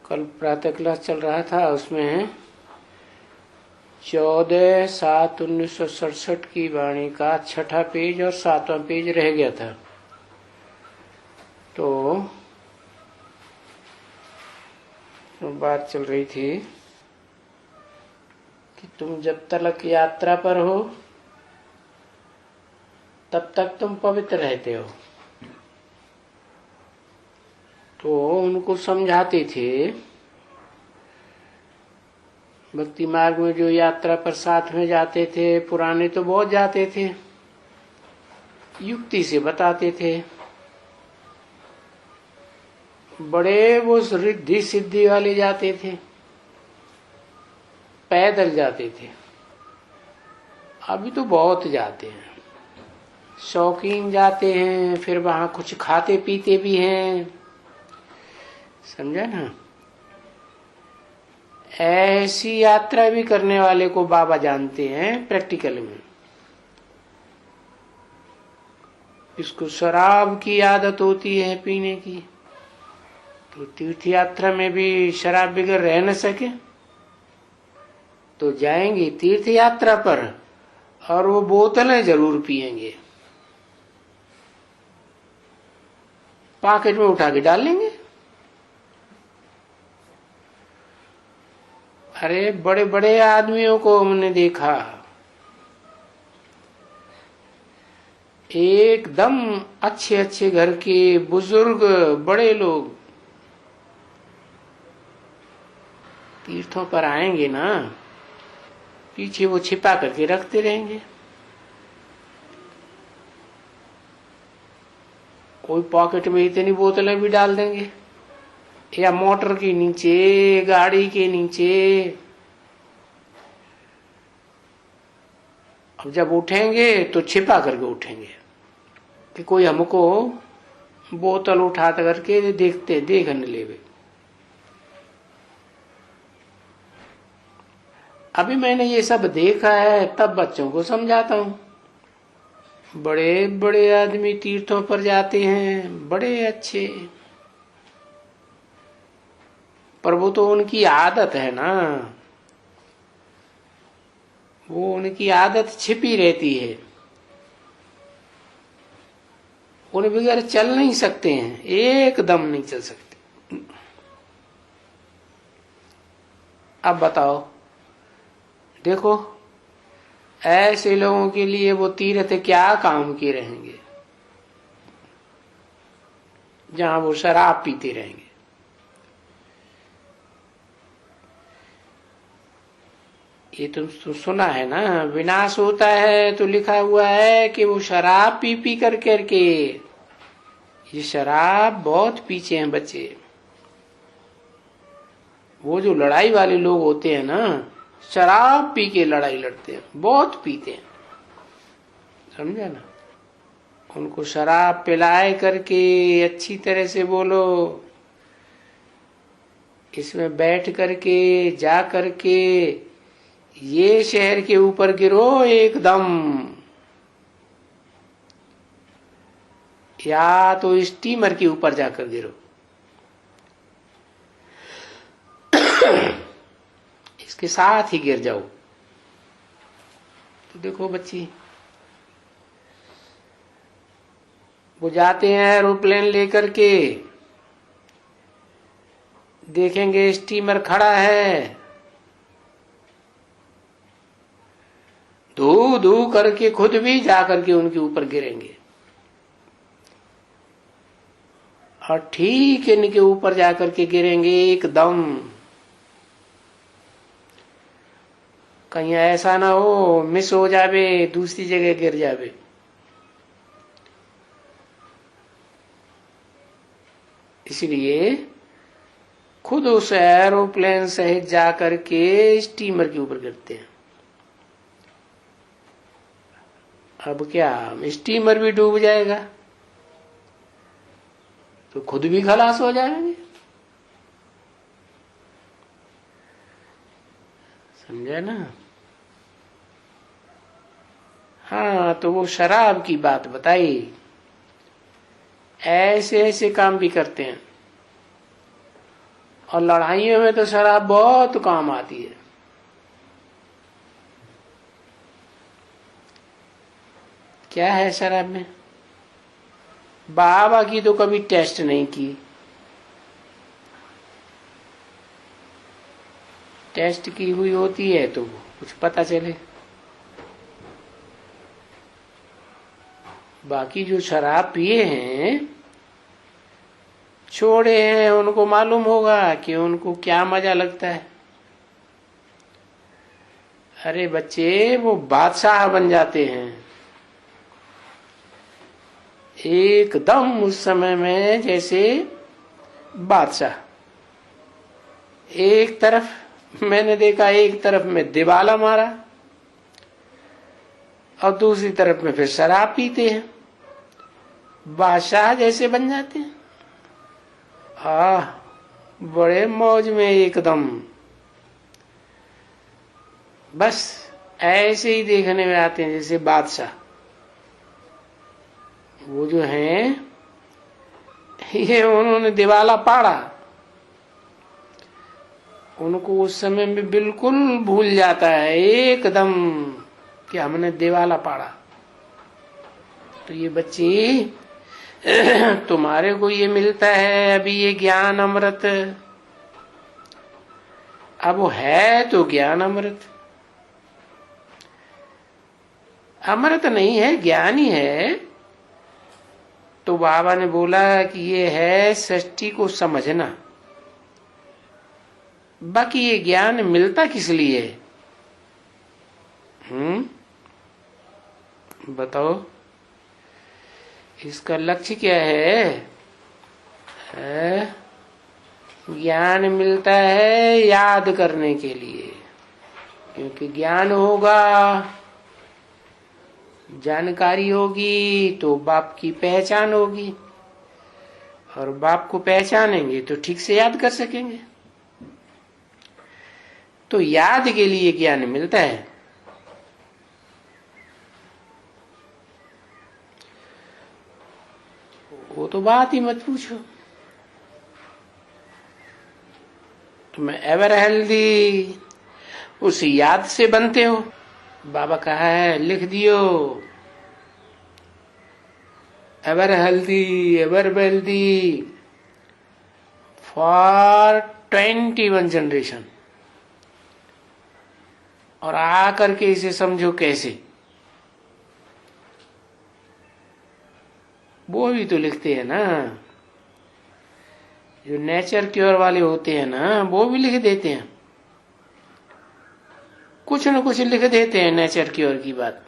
कल प्रातः क्लास चल रहा था, उसमें 14/7/1967 की वाणी का 6ठा पेज और 7वां पेज रह गया था। तो बात चल रही थी कि तुम जब तक यात्रा पर हो तब तक तुम पवित्र रहते हो। तो उनको समझाते थे, भक्ति मार्ग में जो यात्रा पर साथ में जाते थे, पुराने तो बहुत जाते थे, युक्ति से बताते थे। बड़े वो रिद्धि सिद्धि वाले जाते थे, पैदल जाते थे। अभी तो बहुत जाते हैं, शौकीन जाते हैं, फिर वहां कुछ खाते पीते भी हैं, समझा ना। ऐसी यात्रा भी करने वाले को बाबा जानते हैं प्रैक्टिकल में। इसको शराब की आदत होती है पीने की, तो तीर्थ यात्रा में भी शराब बगैर रह न सके तो जाएंगे तीर्थ यात्रा पर और वो बोतलें जरूर पिएंगे, पॉकेट में उठा के डाल लेंगे। अरे बड़े बड़े आदमियों को हमने देखा, एकदम अच्छे अच्छे घर के बुजुर्ग बड़े लोग तीर्थों पर आएंगे ना, पीछे वो छिपा करके रखते रहेंगे। कोई पॉकेट में इतनी बोतलें भी डाल देंगे, या मोटर के नीचे, गाड़ी के नीचे। अब जब उठेंगे तो छिपा करके उठेंगे कि कोई हमको बोतल उठा करके देख न लेवे। अभी मैंने ये सब देखा है, तब बच्चों को समझाता हूं। बड़े बड़े आदमी तीर्थों पर जाते हैं, बड़े अच्छे, पर वो तो उनकी आदत है ना, वो उनकी आदत छिपी रहती है, उन्हें बगैर चल नहीं सकते हैं, एकदम नहीं चल सकते। अब बताओ, देखो ऐसे लोगों के लिए वो तीर्थ क्या काम के रहेंगे जहां वो शराब पीते रहेंगे। ये तुम सुना है ना, विनाश होता है तो लिखा हुआ है कि वो शराब पी पी करके। ये शराब बहुत पीछे हैं बच्चे। वो जो लड़ाई वाले लोग होते हैं ना, शराब पी के लड़ाई लड़ते हैं, बहुत पीते हैं, समझा ना। उनको शराब पिलाए करके अच्छी तरह से बोलो, इसमें बैठ करके जा करके ये शहर के ऊपर गिरो एकदम, या तो स्टीमर के ऊपर जाकर गिरो। इसके साथ ही गिर जाओ। तो देखो बच्ची, वो जाते हैं एरोप्लेन लेकर के, देखेंगे स्टीमर खड़ा है, धू धू करके खुद भी जा करके उनके ऊपर गिरेंगे, और ठीक इनके ऊपर जाकर के गिरेंगे एकदम। कहीं ऐसा ना हो मिस हो जावे, दूसरी जगह गिर जावे। इसलिए खुद उस एरोप्लेन सहित जा करके स्टीमर के ऊपर गिरते हैं। अब क्या स्टीमर भी डूब जाएगा तो खुद भी खलास हो जाएंगे, समझा ना। हाँ, तो वो शराब की बात बताई, ऐसे ऐसे काम भी करते हैं। और लड़ाइयों में तो शराब बहुत काम आती है। क्या है शराब में? बाबा की तो कभी टेस्ट नहीं की। टेस्ट की हुई होती है तो कुछ पता चले। बाकी जो शराब पिए हैं, छोड़े हैं, उनको मालूम होगा कि उनको क्या मजा लगता है। अरे बच्चे, वो बादशाह बन जाते हैं एकदम उस समय में, जैसे बादशाह। एक तरफ मैंने देखा, एक तरफ में दिवाला मारा और दूसरी तरफ में फिर शराब पीते हैं, बादशाह जैसे बन जाते हैं। बड़े मौज में एकदम। बस ऐसे ही देखने में आते हैं जैसे बादशाह। वो जो हैं, ये उन्होंने दिवाला पाड़ा, उनको उस समय में बिल्कुल भूल जाता है एकदम कि हमने दिवाला पाड़ा। तो ये बच्चे, तुम्हारे को ये मिलता है अभी ये ज्ञान अमृत। अब वो है तो ज्ञान अमृत, अमृत नहीं है, ज्ञान ही है। तो बाबा ने बोला कि ये है सृष्टि को समझना। बाकी ये ज्ञान मिलता किस लिए? बताओ, इसका लक्ष्य क्या है? ज्ञान मिलता है याद करने के लिए, क्योंकि ज्ञान होगा, जानकारी होगी तो बाप की पहचान होगी, और बाप को पहचानेंगे तो ठीक से याद कर सकेंगे। तो याद के लिए ज्ञान मिलता है। वो तो बात ही मत पूछो। तुम एवर हेल्दी उस याद से बनते हो। बाबा कहा है, लिख दियो, ever healthy ever wealthy for 21 generation. और आकर के इसे समझो कैसे। वो भी तो लिखते हैं ना, जो नेचर क्योर वाले होते हैं ना, वो भी लिख देते हैं, कुछ न कुछ लिख देते हैं नेचर क्योर की बात।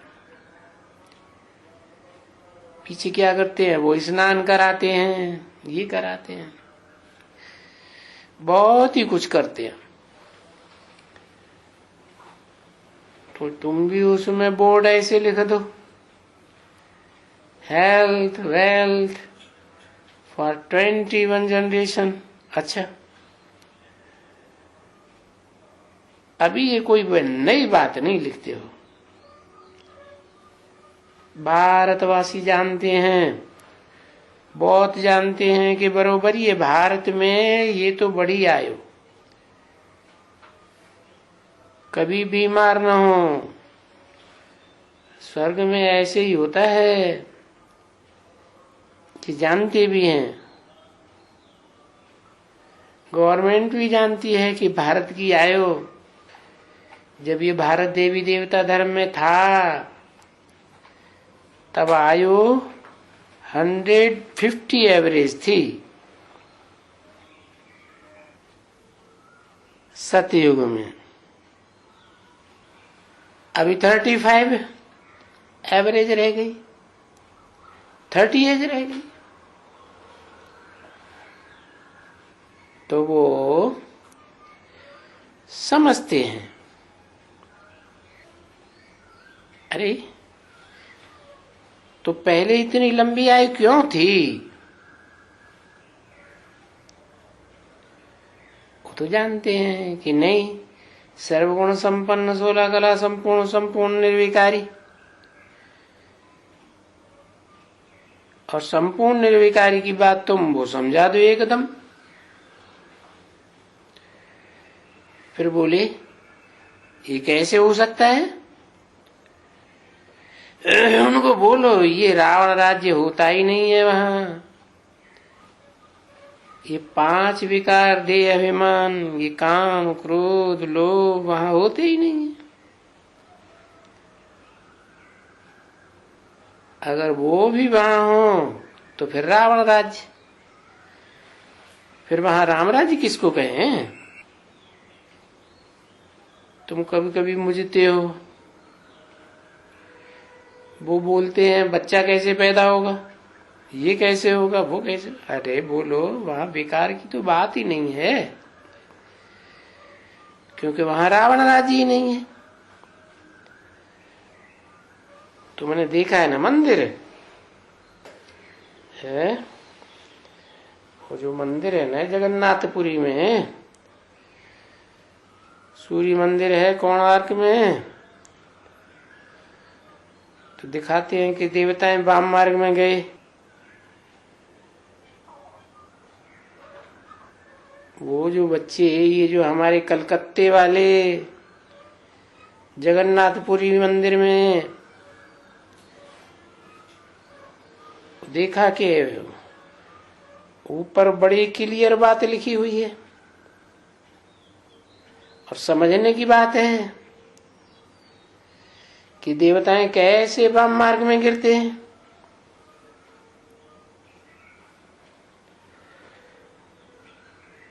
पीछे क्या करते हैं, वो स्नान कराते हैं, ये कराते हैं, बहुत ही कुछ करते हैं। तो तुम भी उसमें बोर्ड ऐसे लिख दो, हेल्थ वेल्थ फॉर 21 जनरेशन। अच्छा, अभी ये कोई नई बात नहीं लिखते हो। भारतवासी जानते हैं, बहुत जानते हैं कि बरोबर ये भारत में ये तो बड़ी आयु, कभी बीमार न हो। स्वर्ग में ऐसे ही होता है कि जानते भी हैं, गवर्नमेंट भी जानती है कि भारत की आयु, जब ये भारत देवी देवता धर्म में था तब आयु 150 एवरेज थी सतयुग में। अभी 35 एवरेज रह गई, 30 एज रह गई। तो वो समझते हैं, अरे तो पहले इतनी लंबी आयु क्यों थी? वो तो जानते हैं कि नहीं, सर्वगुण संपन्न 16 कला संपूर्ण संपूर्ण निर्विकारी। और संपूर्ण निर्विकारी की बात तुम वो समझा दो एकदम। फिर बोले ये कैसे हो सकता है? उनको बोलो ये रावण राज्य होता ही नहीं है वहां। ये 5 विकार, देह, अभिमान, ये काम, क्रोध, लोभ वहां होते ही नहीं है। अगर वो भी वहां हो तो फिर रावण राज्य, फिर वहां राम राज्य किसको कहें? तुम कभी कभी मुझते हो, वो बोलते हैं बच्चा कैसे पैदा होगा, ये कैसे होगा, वो कैसे। अरे बोलो वहां विकार की तो बात ही नहीं है, क्योंकि वहां रावण राज्य ही नहीं है। तुमने देखा है ना मंदिर है, वो जो मंदिर है ना जगन्नाथपुरी में, सूर्य मंदिर है कोणार्क में, तो दिखाते हैं कि देवताएं वाम मार्ग में गए। वो जो बच्चे ये जो हमारे कलकत्ते वाले जगन्नाथपुरी मंदिर में देखा कि ऊपर बड़ी क्लियर बात लिखी हुई है और समझने की बात है कि देवताएं कैसे वाम मार्ग में गिरते हैं।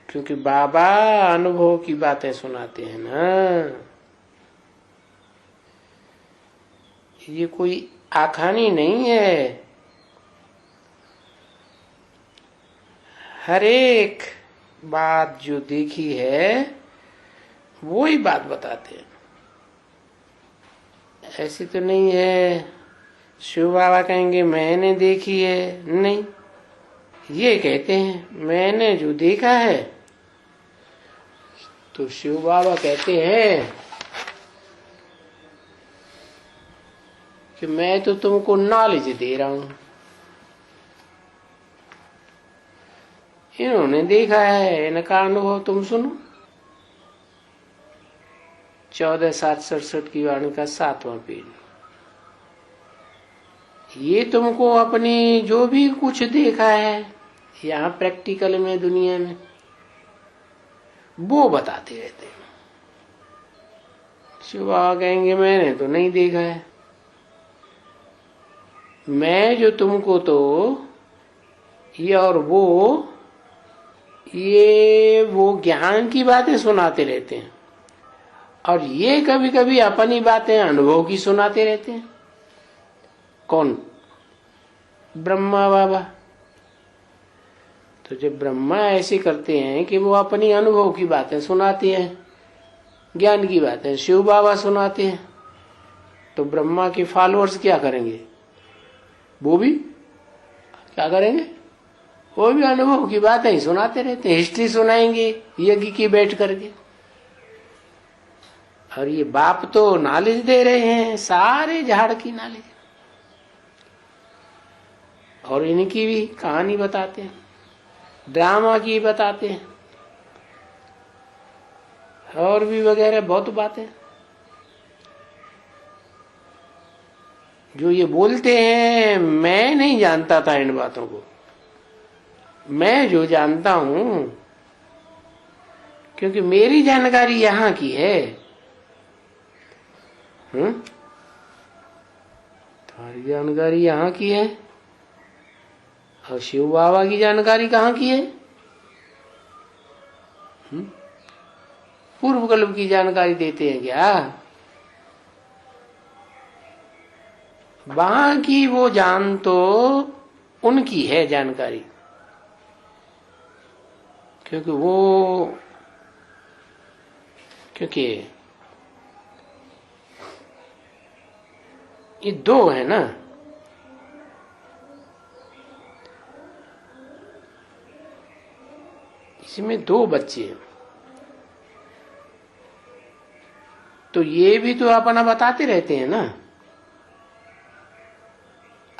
क्योंकि बाबा अनुभव की बातें सुनाते हैं ना, ये कोई आखानी नहीं है। हर एक बात जो देखी है वो ही बात बताते हैं। ऐसी तो नहीं है शिव बाबा कहेंगे मैंने देखी है, नहीं, ये कहते हैं मैंने जो देखा है। तो शिव बाबा कहते हैं कि मैं तो तुमको नॉलेज दे रहा हूं, इन्होंने देखा है, इनका अनुभव तुम सुनो। 14:7-67 की वाणी का 7वां पेज। ये तुमको अपनी जो भी कुछ देखा है यहाँ प्रैक्टिकल में दुनिया में वो बताते रहते हैं। शिव बाबा कहेंगे मैंने तो नहीं देखा है, मैं जो तुमको तो ये और वो ज्ञान की बातें सुनाते रहते हैं, और ये कभी कभी अपनी बातें अनुभव की सुनाते रहते हैं। कौन? ब्रह्मा बाबा। तो जब ब्रह्मा ऐसे करते हैं कि वो अपनी अनुभव की बातें सुनाते हैं, ज्ञान की बातें शिव बाबा सुनाते हैं, तो ब्रह्मा के फॉलोअर्स क्या करेंगे? वो भी क्या करेंगे? वो भी अनुभव की बातें ही सुनाते रहते हैं, हिस्ट्री सुनाएंगे यज्ञ की बैठ करके। और ये बाप तो नॉलेज दे रहे हैं, सारे झाड़ की नॉलेज, और इनकी भी कहानी बताते हैं, ड्रामा की बताते हैं, और भी वगैरह बहुत बातें। जो ये बोलते हैं मैं नहीं जानता था इन बातों को, मैं जो जानता हूं, क्योंकि मेरी जानकारी यहां की है। तुम्हारी जानकारी यहां की है, और शिव बाबा की जानकारी कहाँ की है? पूर्व कल्प की जानकारी देते हैं क्या? वहां की वो जान तो उनकी है जानकारी, क्योंकि ये दो है ना, इसमें 2 बच्चे हैं, तो ये भी तो अपना बताते रहते हैं ना,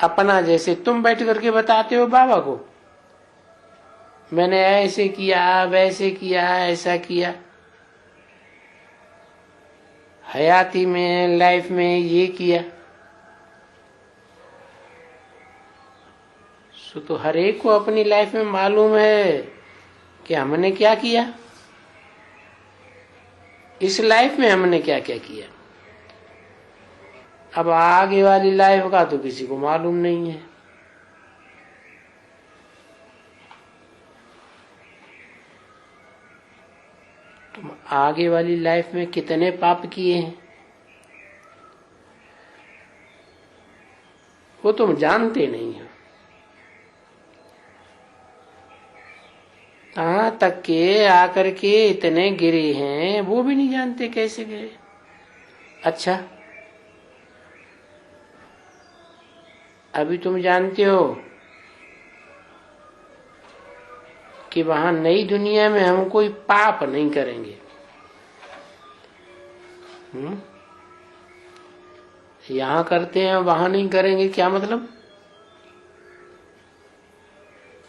अपना। जैसे तुम बैठ करके बताते हो बाबा को, मैंने ऐसे किया, वैसे किया, ऐसा किया, हयाती में, लाइफ में ये किया, सो तो हर एक को अपनी लाइफ में मालूम है कि हमने क्या किया, इस लाइफ में हमने क्या क्या किया। अब आगे वाली लाइफ का तो किसी को मालूम नहीं है। तुम आगे वाली लाइफ में कितने पाप किए हैं वो तुम जानते नहीं हो। कहां तक के आकर के इतने गिरे हैं वो भी नहीं जानते कैसे गिरे। अच्छा, अभी तुम जानते हो कि वहां नई दुनिया में हम कोई पाप नहीं करेंगे। यहां करते हैं वहां नहीं करेंगे, क्या मतलब,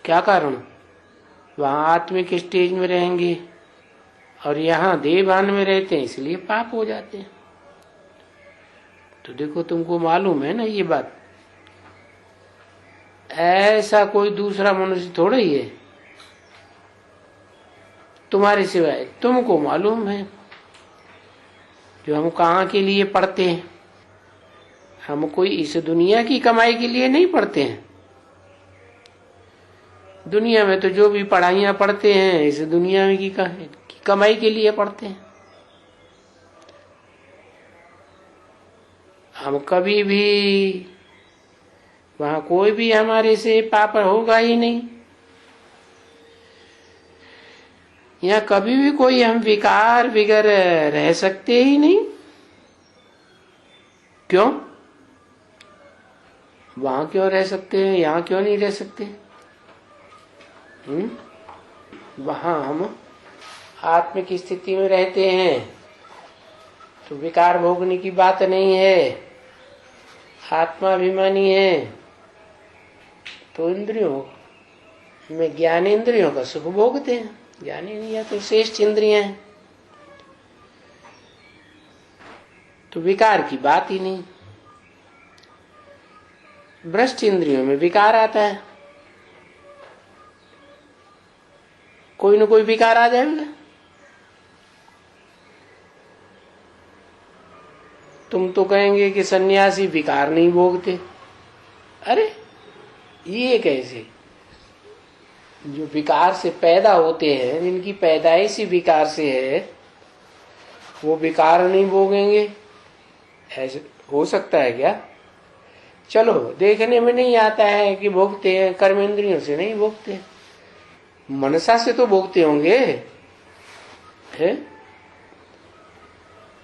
क्या कारण? वहां आत्मिक स्टेज में रहेंगे और यहाँ देहभान में रहते हैं, इसलिए पाप हो जाते हैं। तो देखो, तुमको मालूम है ना ये बात, ऐसा कोई दूसरा मनुष्य थोड़ा ही है तुम्हारे सिवाय, तुमको मालूम है। जो हम कहाँ के लिए पढ़ते हैं, हम कोई इस दुनिया की कमाई के लिए नहीं पढ़ते हैं। दुनिया में तो जो भी पढ़ाइयाँ पढ़ते हैं इस दुनिया में की कमाई के लिए पढ़ते हैं। हम कभी भी वहां कोई भी हमारे से पाप होगा ही नहीं। यहाँ कभी भी कोई हम विकार बिगर रह सकते ही नहीं। क्यों? वहां क्यों रह सकते हैं, यहाँ क्यों नहीं रह सकते? वहां हम आत्मिक स्थिति में रहते हैं तो विकार भोगने की बात नहीं है, आत्माभिमानी है तो इंद्रियों में, ज्ञान इंद्रियों का सुख भोगते हैं। ज्ञान इंद्रियां तो श्रेष्ठ इंद्रियां हैं, तो विकार की बात ही नहीं। भ्रष्ट इंद्रियों में विकार आता है, कोई न कोई विकार आ जाएगा। तुम तो कहेंगे कि सन्यासी विकार नहीं भोगते। अरे ये कैसे? जो विकार से पैदा होते हैं, जिनकी पैदाइश ही विकार से है, वो विकार नहीं भोगेंगे? ऐसे हो सकता है क्या? चलो, देखने में नहीं आता है कि भोगते हैं, कर्मेंद्रियों से नहीं भोगते, मनसा से तो भोगते होंगे है?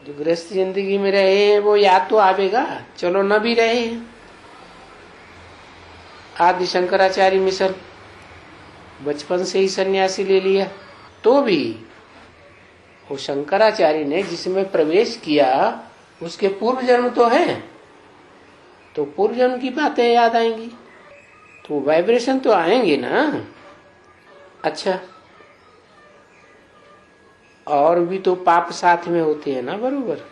जो गृहस्थ जिंदगी में रहे हैं वो याद तो आवेगा, चलो न भी रहे हैं। आदि शंकराचार्य मिशन बचपन से ही सन्यासी ले लिया, तो भी वो शंकराचार्य ने जिसमें प्रवेश किया उसके पूर्व जन्म तो है, तो पूर्व जन्म की बातें याद आएंगी, तो वाइब्रेशन तो आएंगे ना। अच्छा, और भी तो पाप साथ में होते हैं ना, बरोबर।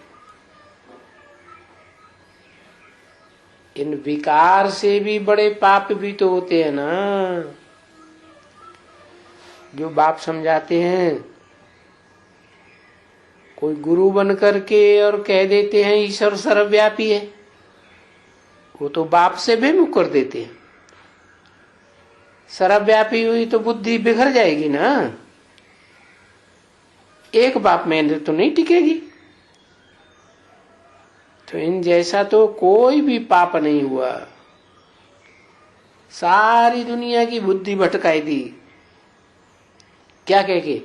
इन विकार से भी बड़े पाप भी तो होते हैं ना, जो बाप समझाते हैं। कोई गुरु बन करके और कह देते हैं ईश्वर सर्वव्यापी है, वो तो बाप से बेमुख कर देते हैं। सर्वव्यापी हुई तो बुद्धि बिखर जाएगी ना, एक बाप में तो नहीं टिकेगी। तो इन जैसा तो कोई भी पाप नहीं हुआ, सारी दुनिया की बुद्धि भटकाई दी, क्या कह के?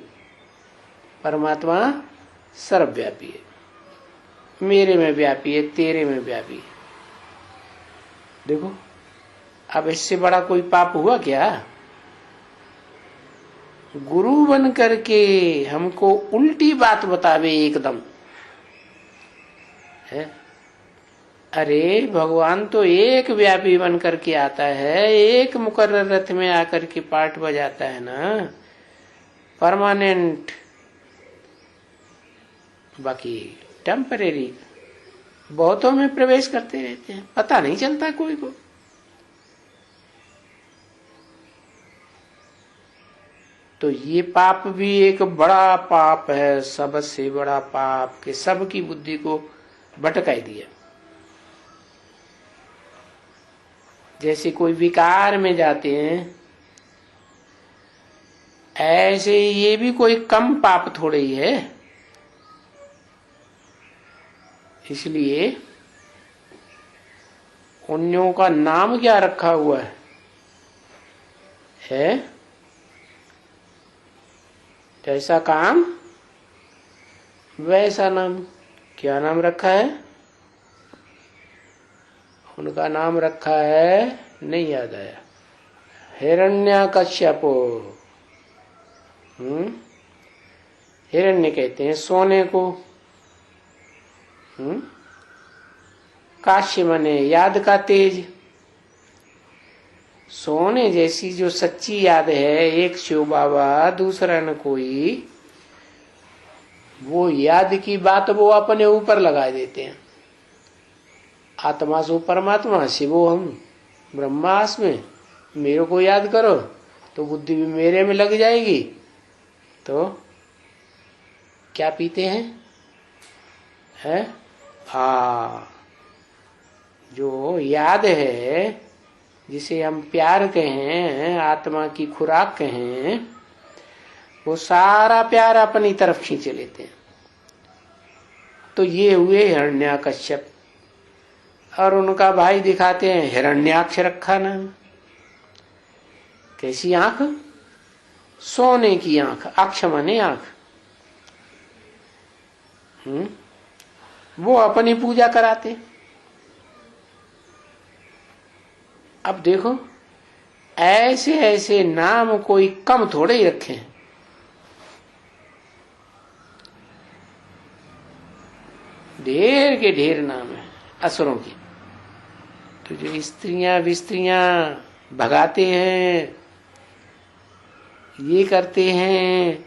परमात्मा सर्वव्यापी है, मेरे में व्यापी है, तेरे में व्यापी है। देखो, अब इससे बड़ा कोई पाप हुआ क्या? गुरु बन करके हमको उल्टी बात बतावे एकदम है। अरे भगवान तो एक व्यापी बन करके आता है, एक मुकर्रर रथ में आकर के पाठ बजाता है ना, परमानेंट। बाकी टेम्परेरी, बहुतों में प्रवेश करते रहते हैं, पता नहीं चलता कोई को। तो ये पाप भी एक बड़ा पाप है, सबसे बड़ा पाप, कि सबकी बुद्धि को भटकाई दिया। जैसे कोई विकार में जाते हैं, ऐसे ये भी कोई कम पाप थोड़े ही है। इसलिए उन्यों का नाम क्या रखा हुआ है? जैसा काम वैसा नाम। क्या नाम रखा है? उनका नाम रखा है, नहीं याद आया, हिरण्यकश्यपो। हिरण्य कहते हैं सोने को। काश्य मने याद का तेज। सोने जैसी जो सच्ची याद है, एक शिव बाबा, दूसरा न कोई, वो याद की बात वो अपने ऊपर लगा देते हैं। आत्मा सो परमात्मा, शिवो हम ब्रह्मास्मि, मेरे को याद करो तो बुद्धि भी मेरे में लग जाएगी। तो क्या पीते हैं? जो याद है, जिसे हम प्यार कहें, आत्मा की खुराक कहें, वो सारा प्यार अपनी तरफ खींच लेते हैं। तो ये हुए हिरण्यकश्यप। और उनका भाई दिखाते हैं, हिरण्याक्ष रखा नाम। कैसी आंख? सोने की आंख, अक्ष माने आंख। वो अपनी पूजा कराते। अब देखो, ऐसे ऐसे नाम कोई कम थोड़े ही रखे हैं। ढेर के ढेर नाम है असुरों के। तो जो स्त्रियां विस्त्रियां भगाते हैं, ये करते हैं,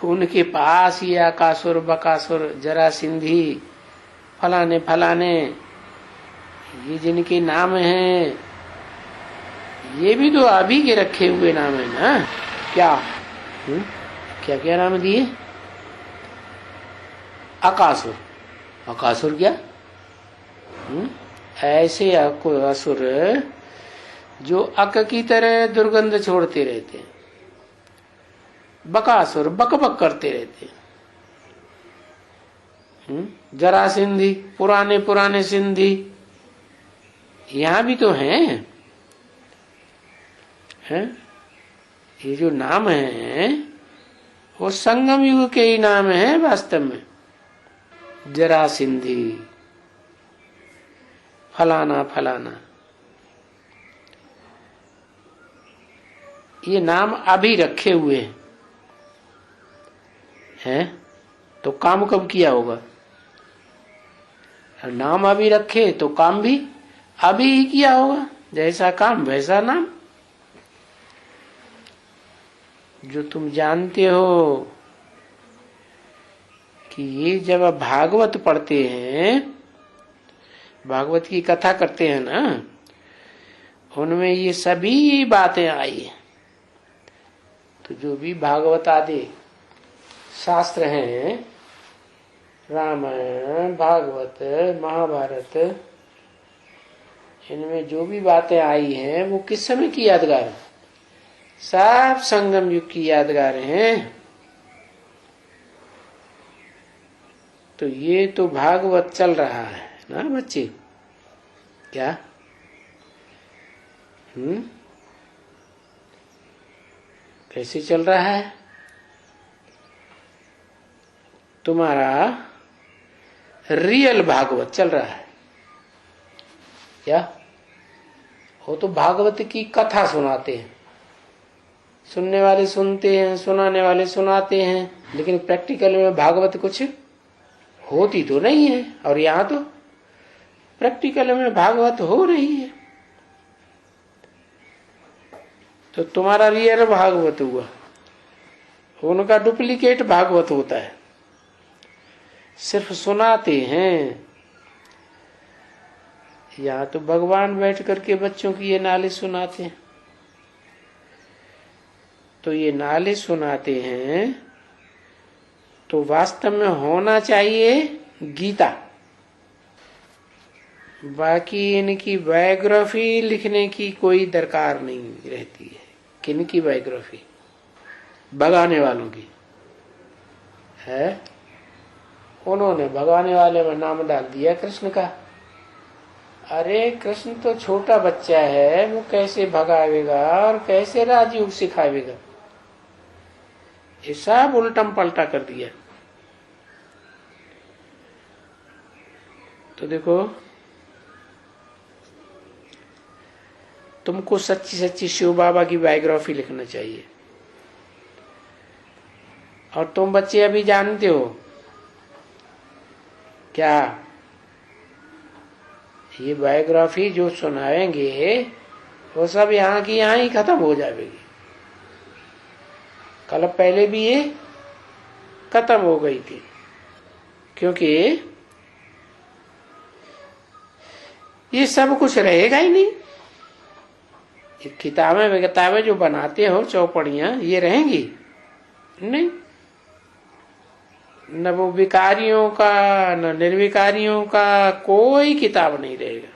उनके पास ये आकासुर बकासुर जरासिंधी फलाने फलाने, ये जिनके नाम हैं, ये भी तो अभी के रखे हुए नाम है ना। क्या क्या क्या नाम दिए? अकासुर। अकासुर क्या? ऐसे असुर जो अक की तरह दुर्गंध छोड़ते रहते हैं। बकासुर बक बक करते रहते हैं। जरासिंधी, पुराने पुराने सिंधी, यहां भी तो हैं। ये जो नाम है वो संगम युग के ही नाम है वास्तव में। जरासिंधी, फलाना फलाना, ये नाम अभी रखे हुए हैं। तो काम कब किया होगा? नाम अभी रखे तो काम भी अभी ही किया होगा। जैसा काम वैसा नाम। जो तुम जानते हो कि ये जब भागवत पढ़ते हैं, भागवत की कथा करते हैं ना, उनमें ये सभी बातें आई हैं। तो जो भी भागवत आदि शास्त्र हैं, रामायण भागवत महाभारत, इनमें जो भी बातें आई हैं वो किस समय की यादगार है? सब संगम युग की यादगार हैं। तो ये तो भागवत चल रहा है ना बच्चे? क्या? कैसे चल रहा है? तुम्हारा रियल भागवत चल रहा है क्या? वो तो भागवत की कथा सुनाते हैं, सुनने वाले सुनते हैं, सुनाने वाले सुनाते हैं, लेकिन प्रैक्टिकल में भागवत कुछ होती तो नहीं है। और यहाँ तो प्रैक्टिकल में भागवत हो रही है। तो तुम्हारा रियल भागवत हुआ, उनका डुप्लीकेट भागवत होता है। सिर्फ सुनाते हैं। यहाँ तो भगवान बैठ करके बच्चों की ये नाले सुनाते हैं। तो ये नाले सुनाते हैं तो वास्तव में होना चाहिए गीता। बाकी इनकी बायोग्राफी लिखने की कोई दरकार नहीं रहती है। किनकी बायोग्राफी? भगाने वालों की है। उन्होंने भगाने वाले में नाम डाल दिया कृष्ण का। अरे कृष्ण तो छोटा बच्चा है, वो कैसे भगावेगा और कैसे राजयोग सिखावेगा? ये सब उल्टम पलटा कर दिया। तो देखो, तुमको सच्ची सच्ची शिव बाबा की बायोग्राफी लिखना चाहिए। और तुम बच्चे अभी जानते हो क्या, ये बायोग्राफी जो सुनाएंगे वो सब यहाँ की यहाँ ही खत्म हो जाएगी। कल पहले भी ये खत्म हो गई थी, क्योंकि ये सब कुछ रहेगा ही नहीं। किताबें जो बनाते हो चौपड़ियां, ये रहेंगी नहीं। न वो विकारियों का न निर्विकारियों का कोई किताब नहीं रहेगा।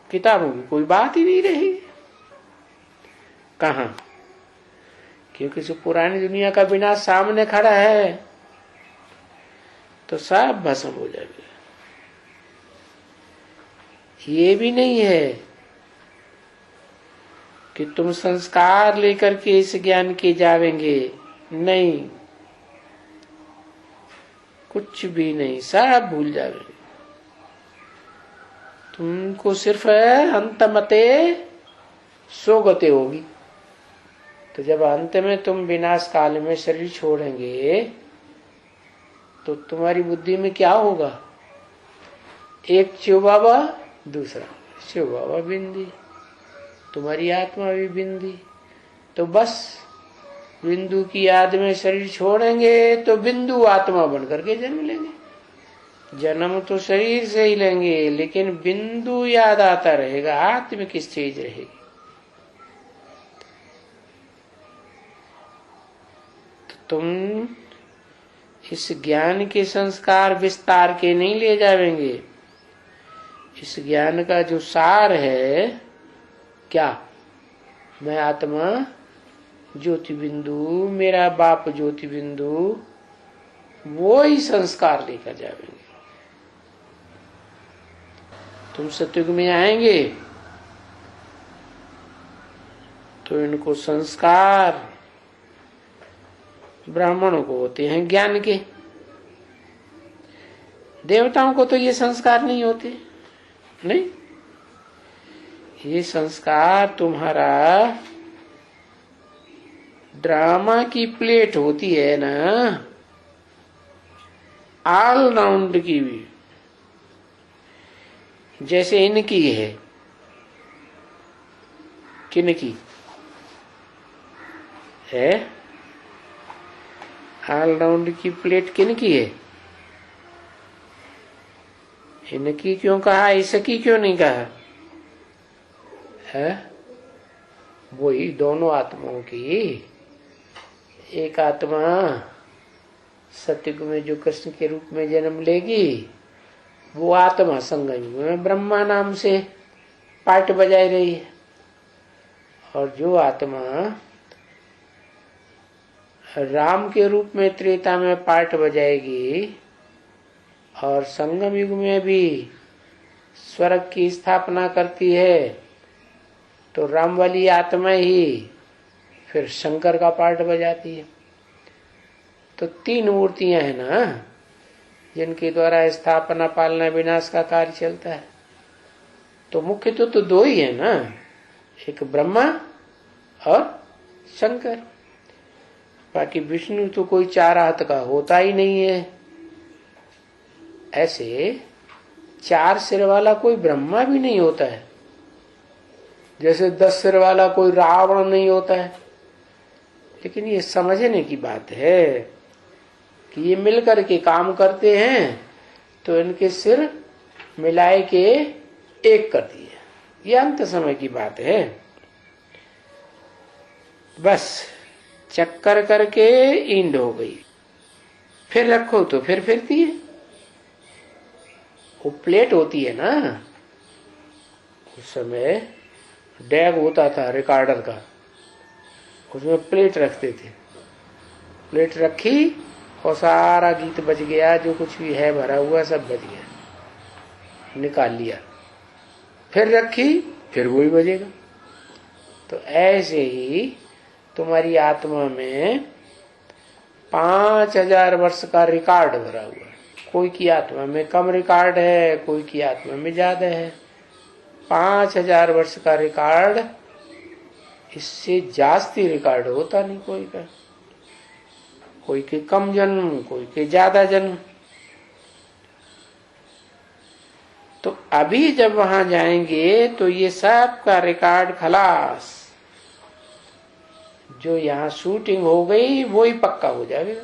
किताबों की कोई बात ही नहीं रहेगी। कहाँ? क्योंकि जो पुरानी दुनिया का विनाश सामने खड़ा है तो सब भस्म हो जाएगा। ये भी नहीं है कि तुम संस्कार लेकर के इस ज्ञान के जावेंगे, नहीं, कुछ भी नहीं, सब भूल जावेंगे। तुमको सिर्फ अंतमते सोगते होगी। तो जब अंत में तुम विनाश काल में शरीर छोड़ेंगे तो तुम्हारी बुद्धि में क्या होगा? एक शिव बाबा, दूसरा शिव बाबा बिंदी, तुम्हारी आत्मा भी बिंदी। तो बस बिंदु की याद में शरीर छोड़ेंगे तो बिंदु आत्मा बनकर के जन्म लेंगे। जन्म तो शरीर से ही लेंगे, लेकिन बिंदु याद आता रहेगा, आत्मिक स्टेज रहेगी। तो तुम इस ज्ञान के संस्कार विस्तार के नहीं ले जाएंगे। इस ज्ञान का जो सार है क्या? मैं आत्मा ज्योति बिंदु, मेरा बाप ज्योति बिंदु, वो ही संस्कार लेकर जाएंगे। तुम सतयुग में आएंगे तो इनको संस्कार ब्राह्मणों को होते हैं ज्ञान के। देवताओं को तो ये संस्कार नहीं होते, नहीं। ये संस्कार तुम्हारा ड्रामा की प्लेट होती है ना, ऑल राउंड की भी, जैसे इनकी है। किनकी है? ऑल राउंड की प्लेट किनकी है? इनकी क्यों कहा, इसकी क्यों नहीं कहा है? वही दोनों आत्माओं की। एक आत्मा सतयुग में जो कृष्ण के रूप में जन्म लेगी, वो आत्मा संगम में ब्रह्मा नाम से पार्ट बजाई रही है। और जो आत्मा राम के रूप में त्रेता में पार्ट बजाएगी और संगम युग में भी स्वर्ग की स्थापना करती है, तो राम वाली आत्मा ही फिर शंकर का पार्ट बजाती है। तो तीन मूर्तियां हैं ना, जिनके द्वारा स्थापना पालना विनाश का कार्य चलता है। तो मुख्य तो दो ही है ना, एक ब्रह्मा और शंकर। बाकी विष्णु तो कोई चार हाथ का होता ही नहीं है। ऐसे चार सिर वाला कोई ब्रह्मा भी नहीं होता है, जैसे 10 सिर वाला कोई रावण नहीं होता है। लेकिन ये समझने की बात है कि ये मिलकर के काम करते हैं तो इनके सिर मिलाए के एक कर दिए। ये अंत समय की बात है। बस चक्कर करके इंड हो गई, फिर रखो तो फिर फिरती है। वो प्लेट होती है ना, उस समय डैग होता था रिकॉर्डर का, उसमें प्लेट रखते थे। प्लेट रखी और सारा गीत बज गया, जो कुछ भी है भरा हुआ सब बज गया, निकाल लिया, फिर रखी, फिर वही बजेगा। तो ऐसे ही तुम्हारी आत्मा में 5000 वर्ष का रिकॉर्ड भरा हुआ है। कोई की आत्मा में कम रिकॉर्ड है, कोई की आत्मा में ज्यादा है। 5000 वर्ष का रिकॉर्ड, इससे जास्ती रिकॉर्ड होता नहीं कोई का। कोई के कम जन्म, कोई के ज्यादा जन्म। तो अभी जब वहां जाएंगे तो ये सब का रिकॉर्ड खलास। जो यहाँ शूटिंग हो गई वही पक्का हो जाएगा।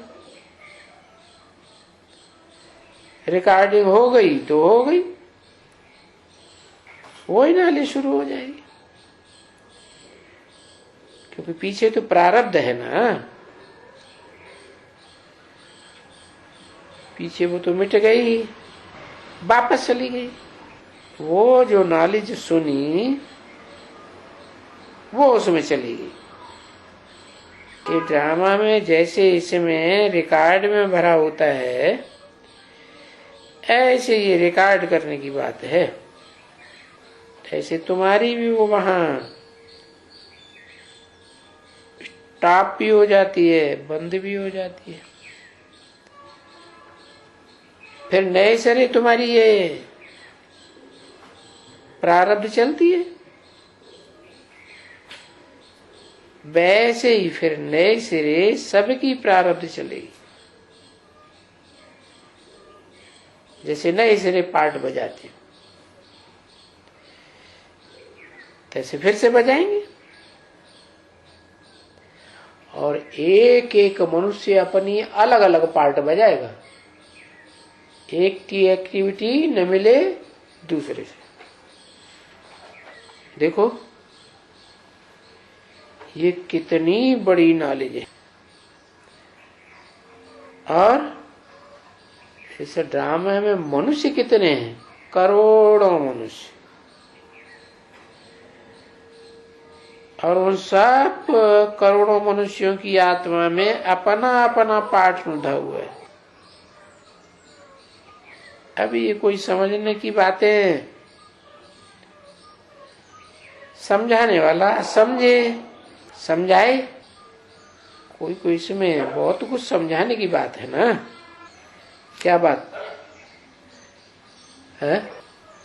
रिकॉर्डिंग हो गई तो हो गई, वही नाली शुरू हो जाएगी। क्योंकि पीछे तो प्रारब्ध है ना, पीछे वो तो मिट गई, वापस चली गई। वो जो नॉलेज सुनी वो उसमें चली गई। ये ड्रामा में जैसे इसमें रिकॉर्ड में भरा होता है, ऐसे ये रिकॉर्ड करने की बात है। ऐसे तुम्हारी भी वो वहां स्टॉप भी हो जाती है, बंद भी हो जाती है। फिर नए सिरे तुम्हारी ये प्रारब्ध चलती है। वैसे ही फिर नए सिरे सबकी प्रारब्ध चलेगी। जैसे नए सिरे पार्ट बजाते तैसे फिर से बजाएंगे। और एक एक मनुष्य अपनी अलग अलग पार्ट बजाएगा। एक की एक्टिविटी न मिले दूसरे से। देखो ये कितनी बड़ी नॉलेज है। और इस ड्रामा में मनुष्य कितने हैं? करोड़ों मनुष्य। और उन सब करोड़ों मनुष्यों की आत्मा में अपना अपना पार्ट रुंधा हुआ है। अभी ये कोई समझने की बातें, समझाने वाला समझे, समझाए। कोई इसमें बहुत कुछ समझाने की बात है ना। क्या बात है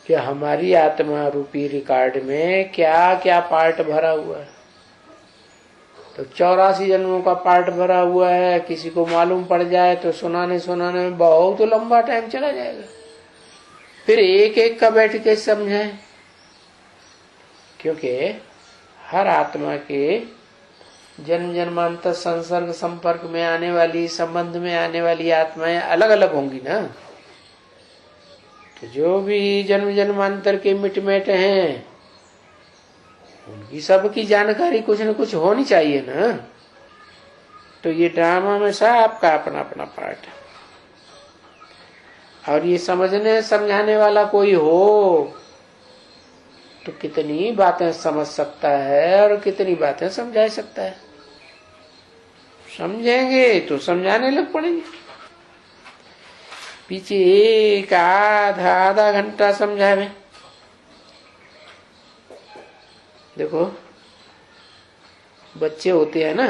कि हमारी आत्मा रूपी रिकॉर्ड में क्या क्या पार्ट भरा हुआ है। तो 84 जन्मों का पार्ट भरा हुआ है। किसी को मालूम पड़ जाए तो सुनाने में बहुत लंबा टाइम चला जाएगा। फिर एक एक का बैठ के समझाएं। क्योंकि हर आत्मा के जन्म जन्मांतर संसर्ग संपर्क में आने वाली, संबंध में आने वाली आत्माएं अलग अलग होंगी ना। तो जो भी जन्म जन्मांतर के मिटमेट हैं, उनकी सबकी जानकारी कुछ न कुछ होनी चाहिए ना। तो ये ड्रामा में सबका अपना अपना पार्ट है। और ये समझने समझाने वाला कोई हो तो कितनी बातें समझ सकता है और कितनी बातें समझा सकता है। समझेंगे तो समझाने लग पड़ेंगे। पीछे एक आधा घंटा समझावे। देखो बच्चे होते हैं ना,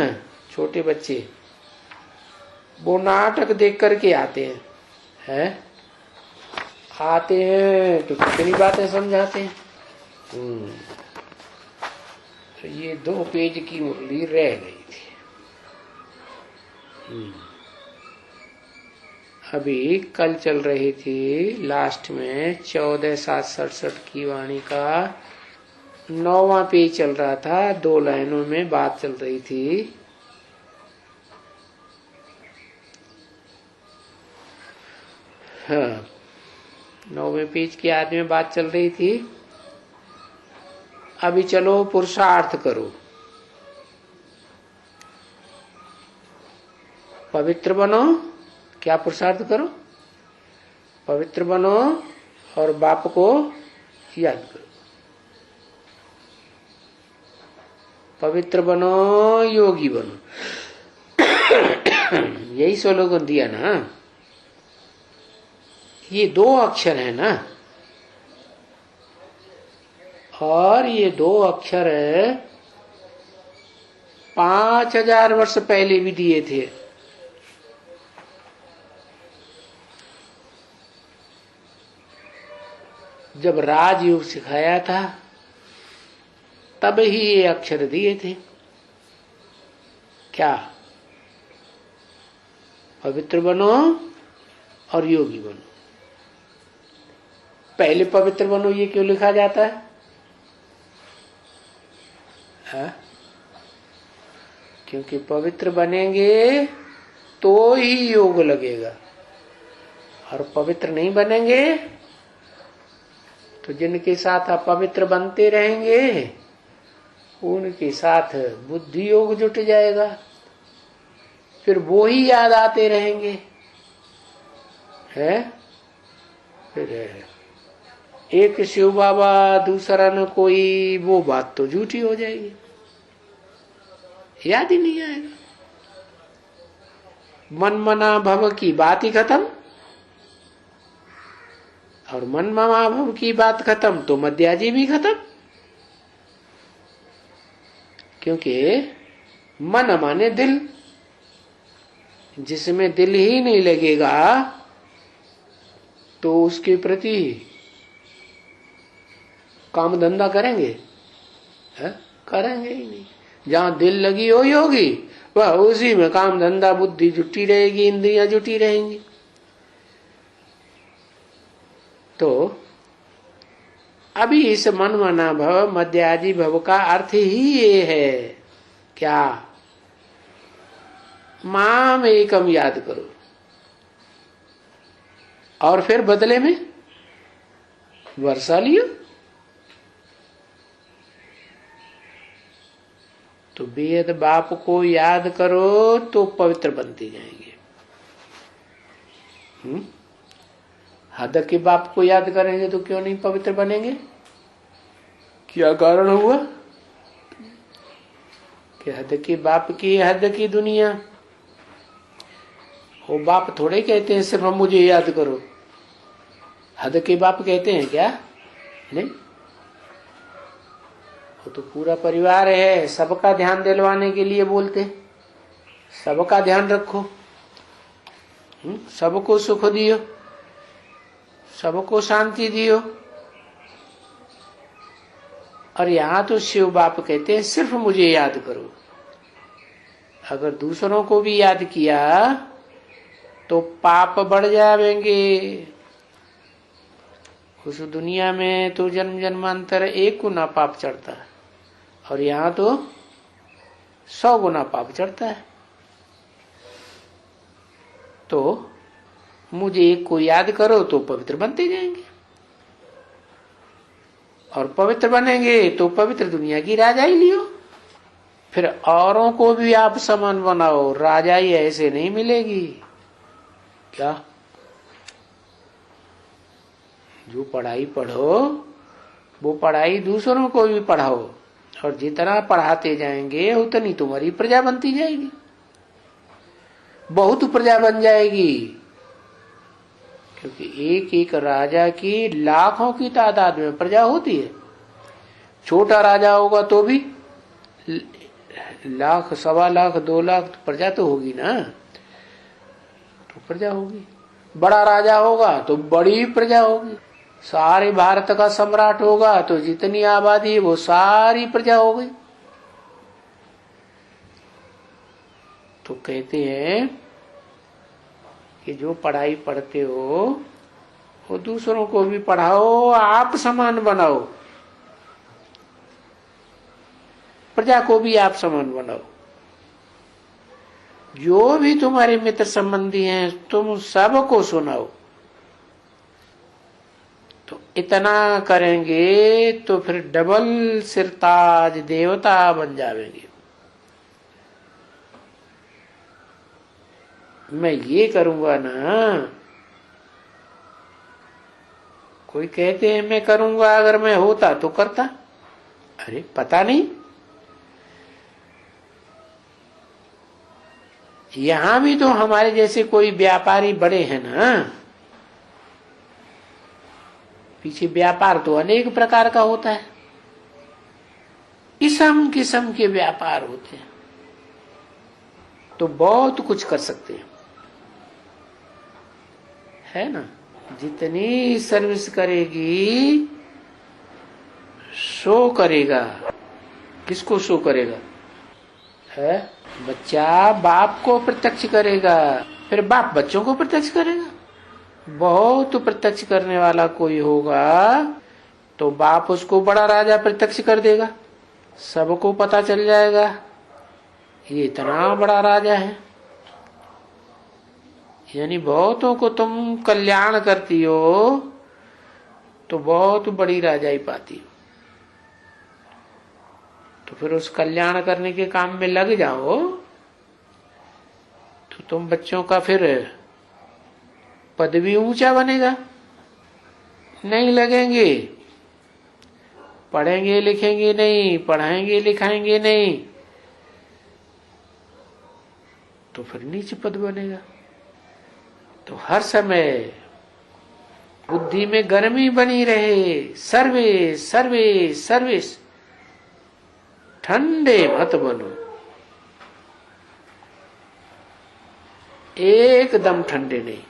छोटे बच्चे, वो नाटक देख करके आते हैं, आते हैं तो कितनी बातें समझाते हैं। तो ये 2 पेज की मुरली रह गई थी। अभी कल चल रही थी लास्ट में 14/7/67 की वाणी का 9वां पेज चल रहा था। 2 लाइनों में बात चल रही थी हाँ, 9वें पेज की आदि में बात चल रही थी। अभी चलो पुरुषार्थ करो, पवित्र बनो। क्या पुरुषार्थ करो? पवित्र बनो और बाप को याद करो। पवित्र बनो, योगी बनो। यही स्लोगन दिया ना। ये 2 अक्षर है ना, और ये 2 अक्षर 5000 वर्ष पहले भी दिए थे। जब राजयोग सिखाया था तब ही ये अक्षर दिए थे। क्या? पवित्र बनो और योगी बनो। पहले पवित्र बनो ये क्यों लिखा जाता है? क्योंकि पवित्र बनेंगे तो ही योग लगेगा, और पवित्र नहीं बनेंगे तो जिनके साथ अपवित्र बनते रहेंगे उनके साथ बुद्धि योग जुट जाएगा, फिर वो ही याद आते रहेंगे। है फिर एक शिव बाबा दूसरा न कोई, वो बात तो झूठी हो जाएगी, याद ही नहीं आएगा। मन मना भव की बात ही खत्म, और मन मना भव की बात खत्म तो मध्याजी भी खत्म। क्योंकि मन माने दिल, जिसमें दिल ही नहीं लगेगा तो उसके प्रति काम धंधा करेंगे? करेंगे ही नहीं। जहां दिल लगी हो योगी, वह उसी में काम धंधा बुद्धि जुटी रहेगी, इंद्रियां जुटी रहेंगी। तो अभी इस मन मना भव मध्याजी भव का अर्थ ही ये है। क्या? माम एकम याद करो, और फिर बदले में वर्षा लियो। तो वेद बाप को याद करो तो पवित्र बनते जाएंगे। हद के बाप को याद करेंगे तो क्यों नहीं पवित्र बनेंगे? क्या कारण हुआ कि हद के बाप की हद की दुनिया? वो बाप थोड़े कहते हैं सिर्फ मुझे याद करो। हद के बाप कहते हैं क्या? नहीं, वो तो पूरा परिवार है, सबका ध्यान दिलवाने के लिए बोलते। सबका ध्यान रखो, सबको सुख दियो, सबको शांति दियो। और यहाँ तो शिव बाप कहते हैं सिर्फ मुझे याद करो। अगर दूसरों को भी याद किया तो पाप बढ़ जाएंगे। उस दुनिया में तो जन्म जन्मांतर 1 गुना पाप चढ़ता है, और यहाँ तो 100 गुना पाप चढ़ता है। तो मुझे एक को याद करो तो पवित्र बनते जाएंगे, और पवित्र बनेंगे तो पवित्र दुनिया की राजाई लियो। फिर औरों को भी आप समान बनाओ, राजाई ऐसे नहीं मिलेगी। क्या? जो पढ़ाई पढ़ो वो पढ़ाई दूसरों को भी पढ़ाओ, और जितना पढ़ाते जाएंगे उतनी तुम्हारी प्रजा बनती जाएगी, बहुत प्रजा बन जाएगी। क्योंकि एक एक राजा की लाखों की तादाद में प्रजा होती है। छोटा राजा होगा तो भी 1 लाख, 1.25 लाख, 2 लाख प्रजा तो होगी ना, तो प्रजा होगी। बड़ा राजा होगा तो बड़ी प्रजा होगी। सारे भारत का सम्राट होगा तो जितनी आबादी है वो सारी प्रजा हो गई। तो कहते हैं कि जो पढ़ाई पढ़ते हो वो दूसरों को भी पढ़ाओ, आप समान बनाओ, प्रजा को भी आप समान बनाओ। जो भी तुम्हारे मित्र संबंधी हैं तुम सबको सुनाओ, तो इतना करेंगे तो फिर डबल सिरताज देवता बन जाएंगे। मैं ये करूंगा ना, कोई कहते हैं मैं करूंगा, अगर मैं होता तो करता। अरे पता नहीं, यहां भी तो हमारे जैसे कोई व्यापारी बड़े हैं ना, पीछे व्यापार तो अनेक प्रकार का होता है, किस्म किस्म के व्यापार होते हैं, तो बहुत कुछ कर सकते हैं, है ना। जितनी सर्विस करेगी शो करेगा। किसको शो करेगा? है बच्चा बाप को प्रत्यक्ष करेगा, फिर बाप बच्चों को प्रत्यक्ष करेगा। बहुत प्रत्यक्ष करने वाला कोई होगा तो बाप उसको बड़ा राजा प्रत्यक्ष कर देगा, सबको पता चल जाएगा ये इतना बड़ा राजा है। यानी बहुतों को तुम कल्याण करती हो तो बहुत बड़ी राजाई पाती हो। तो फिर उस कल्याण करने के काम में लग जाओ तो तुम बच्चों का फिर पद भी ऊंचा बनेगा। नहीं लगेंगे, पढ़ेंगे लिखेंगे नहीं, पढ़ाएंगे लिखाएंगे नहीं, तो फिर नीच पद बनेगा। तो हर समय बुद्धि में गर्मी बनी रहे, सर्विस सर्विस सर्विस, ठंडे मत बनो, एकदम ठंडे नहीं।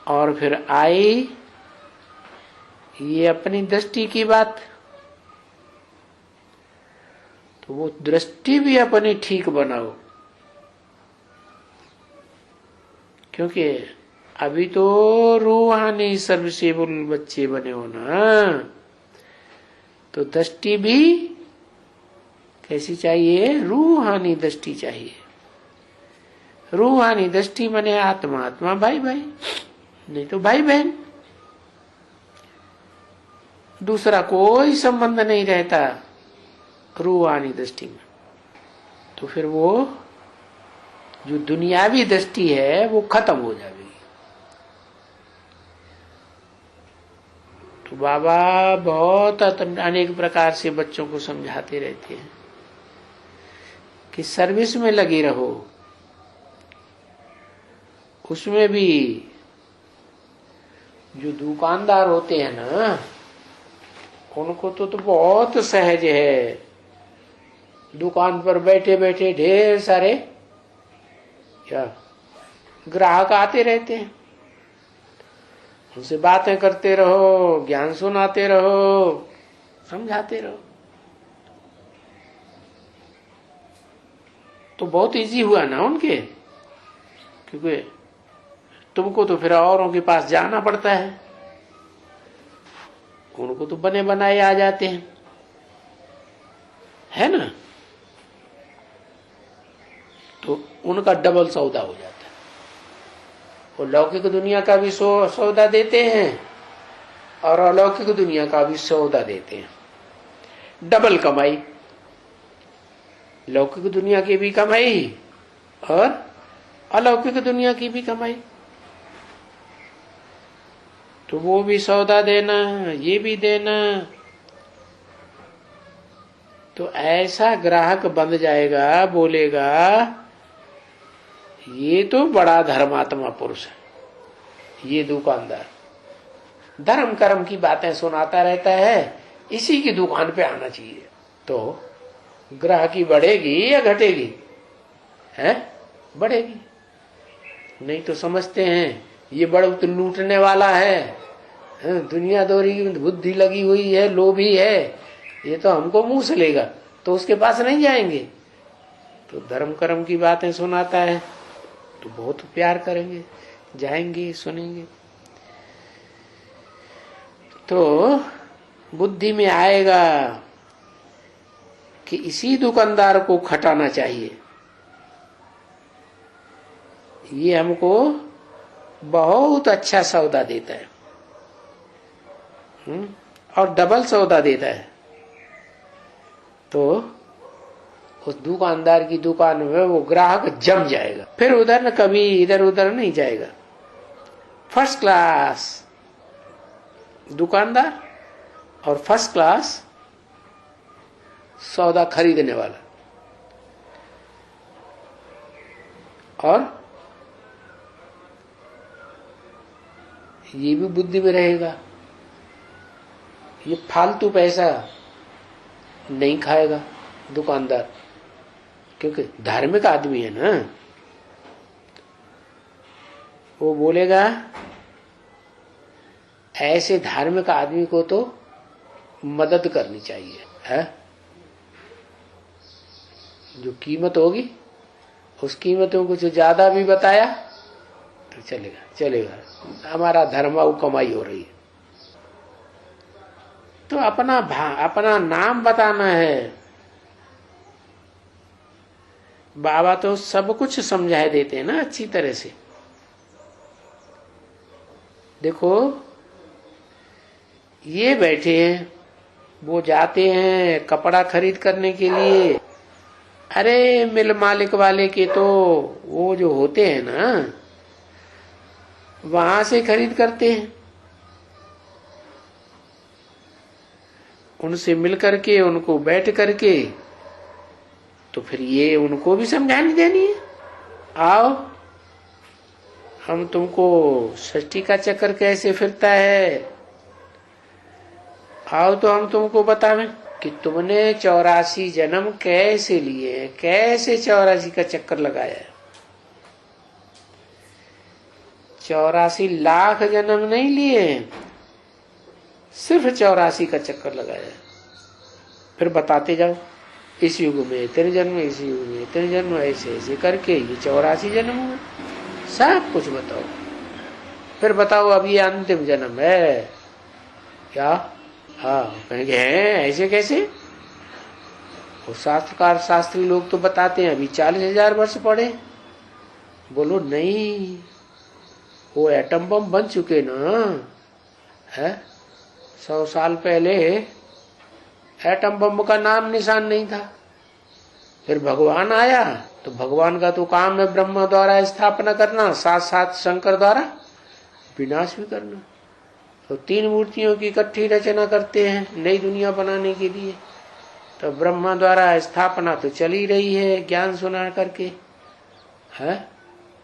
और फिर आई ये अपनी दृष्टि की बात, तो वो दृष्टि भी अपनी ठीक बनाओ, क्योंकि अभी तो रूहानी सर्विसेबल बच्चे बने हो ना, तो दृष्टि भी कैसी चाहिए? रूहानी दृष्टि चाहिए। रूहानी दृष्टि माने आत्मा आत्मा, भाई भाई, नहीं तो भाई बहन, दूसरा कोई संबंध नहीं रहता रूहानी दृष्टि में। तो फिर वो जो दुनियावी दृष्टि है वो खत्म हो जाएगी। तो बाबा बहुत अनेक प्रकार से बच्चों को समझाते रहते हैं कि सर्विस में लगी रहो। उसमें भी जो दुकानदार होते हैं ना, उनको तो बहुत सहज है, दुकान पर बैठे बैठे ढेर सारे क्या ग्राहक आते रहते हैं, उनसे बातें करते रहो, ज्ञान सुनाते रहो, समझाते रहो, तो बहुत इजी हुआ ना उनके। क्योंकि तुमको तो फिर औरों के पास जाना पड़ता है, उनको तो बने बनाए आ जाते हैं, है ना। तो उनका डबल सौदा हो जाता है। वो लौकिक दुनिया का भी सौदा देते हैं और अलौकिक दुनिया का भी सौदा देते हैं, डबल कमाई। लौकिक दुनिया की भी कमाई और अलौकिक दुनिया की भी कमाई। तो वो भी सौदा देना, ये भी देना, तो ऐसा ग्राहक बन जाएगा, बोलेगा ये तो बड़ा धर्मात्मा पुरुष है ये दुकानदार, धर्म कर्म की बातें सुनाता रहता है, इसी की दुकान पे आना चाहिए। तो ग्राहकी बढ़ेगी या घटेगी? है बढ़ेगी। नहीं तो समझते हैं ये बड़ा लूटने वाला है, दुनियादारी की बुद्धि लगी हुई है, लोभी है, ये तो हमको मुंह से लेगा, तो उसके पास नहीं जाएंगे। तो धर्म कर्म की बातें सुनाता है तो बहुत प्यार करेंगे, जाएंगे, सुनेंगे। तो बुद्धि में आएगा कि इसी दुकानदार को खटाना चाहिए, ये हमको बहुत अच्छा सौदा देता है। और डबल सौदा देता है, तो उस दुकानदार की दुकान में वो ग्राहक जम जाएगा, फिर उधर न कभी इधर उधर नहीं जाएगा। फर्स्ट क्लास दुकानदार और फर्स्ट क्लास सौदा खरीदने वाला। और ये भी बुद्धि में रहेगा, ये फालतू पैसा नहीं खाएगा दुकानदार, क्योंकि धार्मिक आदमी है ना। वो बोलेगा ऐसे धार्मिक आदमी को तो मदद करनी चाहिए है, जो कीमत होगी उस कीमतों को जो ज्यादा भी बताया तो चलेगा चलेगा, हमारा धर्माऊ कमाई हो रही है। तो अपना नाम बताना है। बाबा तो सब कुछ समझा देते हैं ना अच्छी तरह से। देखो ये बैठे हैं, वो जाते हैं कपड़ा खरीद करने के लिए। अरे मिल मालिक वाले के तो वो जो होते हैं ना, वहां से खरीद करते हैं, उनसे मिल करके उनको बैठ करके, तो फिर ये उनको भी समझानी देनी है। आओ हम तुमको सृष्टि का चक्कर कैसे फिरता है, आओ तो हम तुमको बतावें कि तुमने 84 जन्म कैसे लिए, कैसे 84 का चक्कर लगाया है। 84 लाख जन्म नहीं लिए, सिर्फ 84 का चक्कर लगाया है। फिर बताते जाओ, इस युग में इतने जन्म, इस युग में इतने जन्म, ऐसे ऐसे करके ये 84 जन्म हुए, सब कुछ बताओ। फिर बताओ अब ये अंतिम जन्म है क्या? हाँ कहेंगे हैं ऐसे कैसे? और शास्त्रकार शास्त्री लोग तो बताते हैं अभी 40,000 वर्ष पड़े। बोलो नहीं, वो एटम बम बन चुके ना है। 100 साल पहले एटम बम का नाम निशान नहीं था। फिर भगवान आया तो भगवान का तो काम है ब्रह्मा द्वारा स्थापना करना, साथ साथ शंकर द्वारा विनाश भी करना। तो 3 मूर्तियों की इकट्ठी रचना करते हैं नई दुनिया बनाने के लिए। तो ब्रह्मा द्वारा स्थापना तो चल ही रही है, ज्ञान सुना करके है,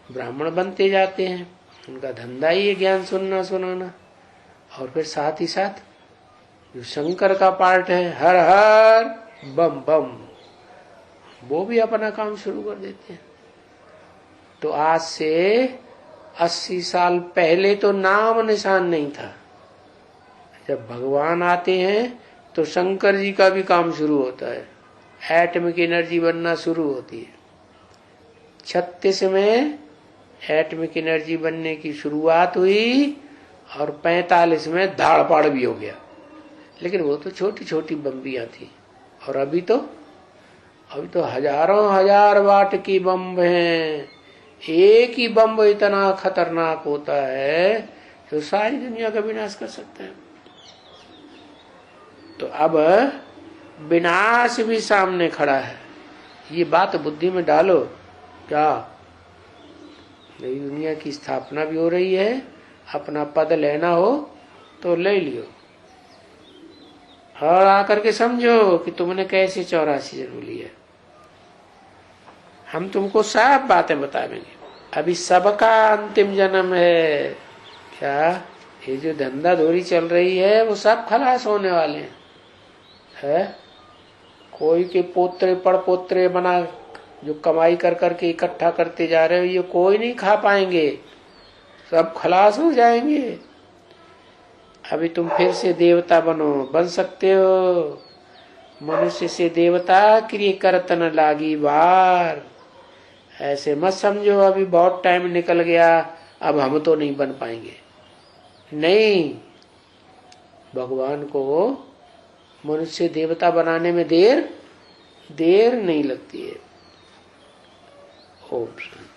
ब्राह्मण बनते जाते हैं, उनका धंधा ही है ज्ञान सुनना सुनाना। और फिर साथ ही साथ जो शंकर का पार्ट है, हर हर बम बम, वो भी अपना काम शुरू कर देते हैं। तो आज से 80 साल पहले तो नाम निशान नहीं था। जब भगवान आते हैं तो शंकर जी का भी काम शुरू होता है, एटमिक एनर्जी बनना शुरू होती है। 36 में एटमिक एनर्जी बनने की शुरुआत हुई और 45 में धाड़पाड़ भी हो गया। लेकिन वो तो छोटी छोटी बम्बियां थी, और अभी तो हजारों हजार वाट की बम हैं। एक ही बम इतना खतरनाक होता है जो सारी दुनिया का विनाश कर सकता है। तो अब विनाश भी सामने खड़ा है, ये बात बुद्धि में डालो। क्या नई दुनिया की स्थापना भी हो रही है, अपना पद लेना हो तो ले लियो, और आकर के समझो कि तुमने कैसे 84 जन्म लिया। हम तुमको सब बातें बताएंगे। अभी सबका अंतिम जन्म है। क्या ये जो धंधा धोरी चल रही है वो सब खलास होने वाले हैं है? कोई के पोत्रे पड़पोत्रे बना जो कमाई कर करके इकट्ठा करते जा रहे हो, ये कोई नहीं खा पाएंगे, सब खलास हो जाएंगे। अभी तुम फिर से देवता बन सकते हो। मनुष्य से देवता क्रिय करत न लागी बार। ऐसे मत समझो अभी बहुत टाइम निकल गया, अब हम तो नहीं बन पाएंगे। नहीं, भगवान को मनुष्य देवता बनाने में देर नहीं लगती है। ओम शांति।